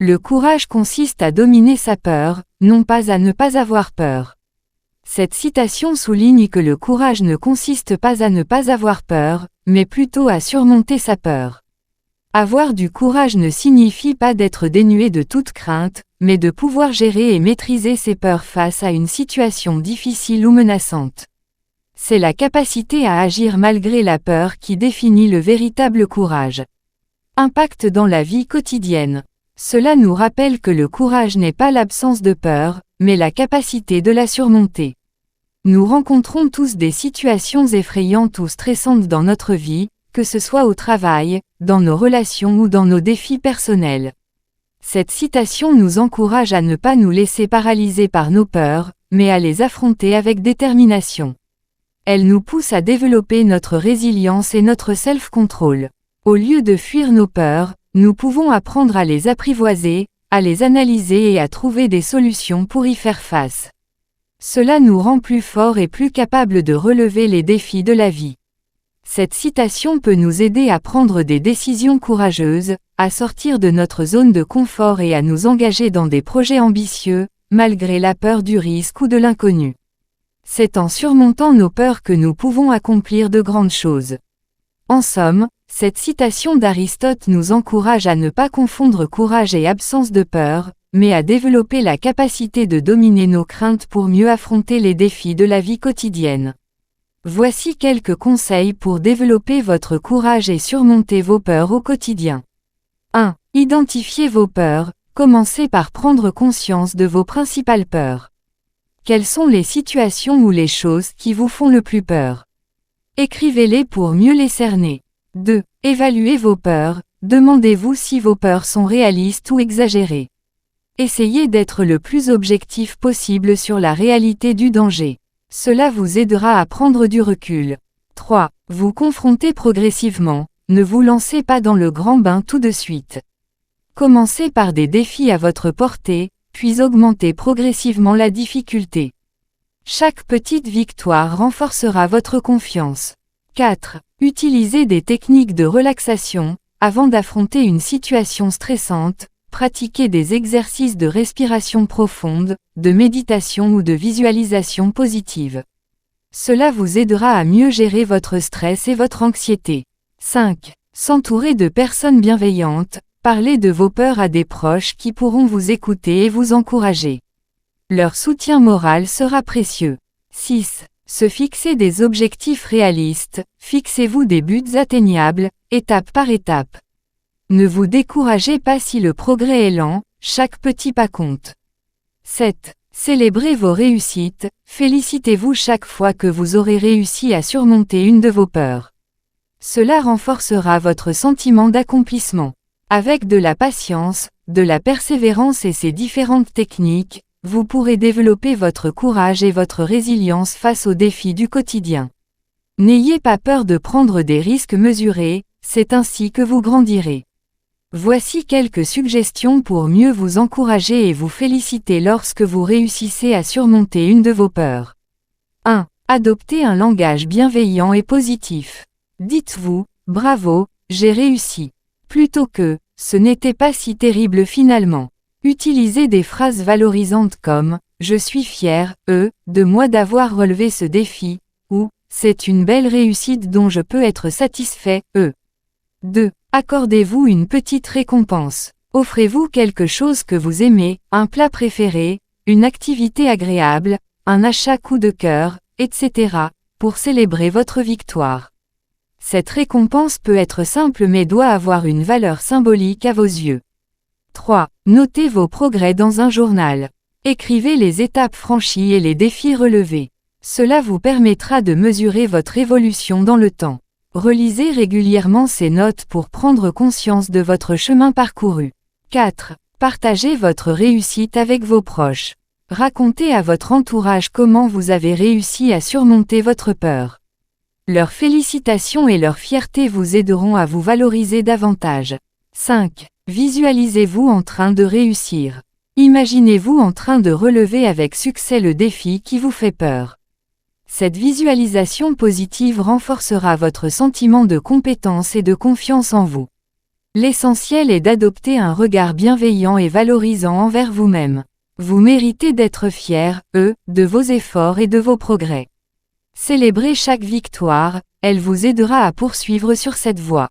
Le courage consiste à dominer sa peur, non pas à ne pas avoir peur. Cette citation souligne que le courage ne consiste pas à ne pas avoir peur, mais plutôt à surmonter sa peur. Avoir du courage ne signifie pas d'être dénué de toute crainte, mais de pouvoir gérer et maîtriser ses peurs face à une situation difficile ou menaçante. C'est la capacité à agir malgré la peur qui définit le véritable courage. Impact dans la vie quotidienne. Cela nous rappelle que le courage n'est pas l'absence de peur, mais la capacité de la surmonter. Nous rencontrons tous des situations effrayantes ou stressantes dans notre vie, que ce soit au travail, dans nos relations ou dans nos défis personnels. Cette citation nous encourage à ne pas nous laisser paralyser par nos peurs, mais à les affronter avec détermination. Elle nous pousse à développer notre résilience et notre self-control. Au lieu de fuir nos peurs, nous pouvons apprendre à les apprivoiser, à les analyser et à trouver des solutions pour y faire face. Cela nous rend plus forts et plus capables de relever les défis de la vie. Cette citation peut nous aider à prendre des décisions courageuses, à sortir de notre zone de confort et à nous engager dans des projets ambitieux, malgré la peur du risque ou de l'inconnu. C'est en surmontant nos peurs que nous pouvons accomplir de grandes choses. En somme, cette citation d'Aristote nous encourage à ne pas confondre courage et absence de peur, mais à développer la capacité de dominer nos craintes pour mieux affronter les défis de la vie quotidienne. Voici quelques conseils pour développer votre courage et surmonter vos peurs au quotidien. 1. Identifiez vos peurs. Commencez par prendre conscience de vos principales peurs. Quelles sont les situations ou les choses qui vous font le plus peur? Écrivez-les pour mieux les cerner. 2. Évaluez vos peurs. Demandez-vous si vos peurs sont réalistes ou exagérées. Essayez d'être le plus objectif possible sur la réalité du danger. Cela vous aidera à prendre du recul. 3. Vous confrontez progressivement. Ne vous lancez pas dans le grand bain tout de suite. Commencez par des défis à votre portée, puis augmentez progressivement la difficulté. Chaque petite victoire renforcera votre confiance. 4. Utilisez des techniques de relaxation. Avant d'affronter une situation stressante, pratiquez des exercices de respiration profonde, de méditation ou de visualisation positive. Cela vous aidera à mieux gérer votre stress et votre anxiété. 5. S'entourer de personnes bienveillantes. Parlez de vos peurs à des proches qui pourront vous écouter et vous encourager. Leur soutien moral sera précieux. 6. Se fixer des objectifs réalistes. Fixez-vous des buts atteignables, étape par étape. Ne vous découragez pas si le progrès est lent, chaque petit pas compte. 7. Célébrez vos réussites. Félicitez-vous chaque fois que vous aurez réussi à surmonter une de vos peurs. Cela renforcera votre sentiment d'accomplissement. Avec de la patience, de la persévérance et ces différentes techniques, vous pourrez développer votre courage et votre résilience face aux défis du quotidien. N'ayez pas peur de prendre des risques mesurés, c'est ainsi que vous grandirez. Voici quelques suggestions pour mieux vous encourager et vous féliciter lorsque vous réussissez à surmonter une de vos peurs. 1. Adoptez un langage bienveillant et positif. Dites-vous, bravo, j'ai réussi. Plutôt que, ce n'était pas si terrible finalement. Utilisez des phrases valorisantes comme, je suis fier, de moi d'avoir relevé ce défi, ou, c'est une belle réussite dont je peux être satisfait, 2. Accordez-vous une petite récompense. Offrez-vous quelque chose que vous aimez, un plat préféré, une activité agréable, un achat coup de cœur, etc., pour célébrer votre victoire. Cette récompense peut être simple mais doit avoir une valeur symbolique à vos yeux. 3. Notez vos progrès dans un journal. Écrivez les étapes franchies et les défis relevés. Cela vous permettra de mesurer votre évolution dans le temps. Relisez régulièrement ces notes pour prendre conscience de votre chemin parcouru. 4. Partagez votre réussite avec vos proches. Racontez à votre entourage comment vous avez réussi à surmonter votre peur. Leurs félicitations et leur fierté vous aideront à vous valoriser davantage. 5. Visualisez-vous en train de réussir. Imaginez-vous en train de relever avec succès le défi qui vous fait peur. Cette visualisation positive renforcera votre sentiment de compétence et de confiance en vous. L'essentiel est d'adopter un regard bienveillant et valorisant envers vous-même. Vous méritez d'être fier, de vos efforts et de vos progrès. Célébrez chaque victoire, elle vous aidera à poursuivre sur cette voie.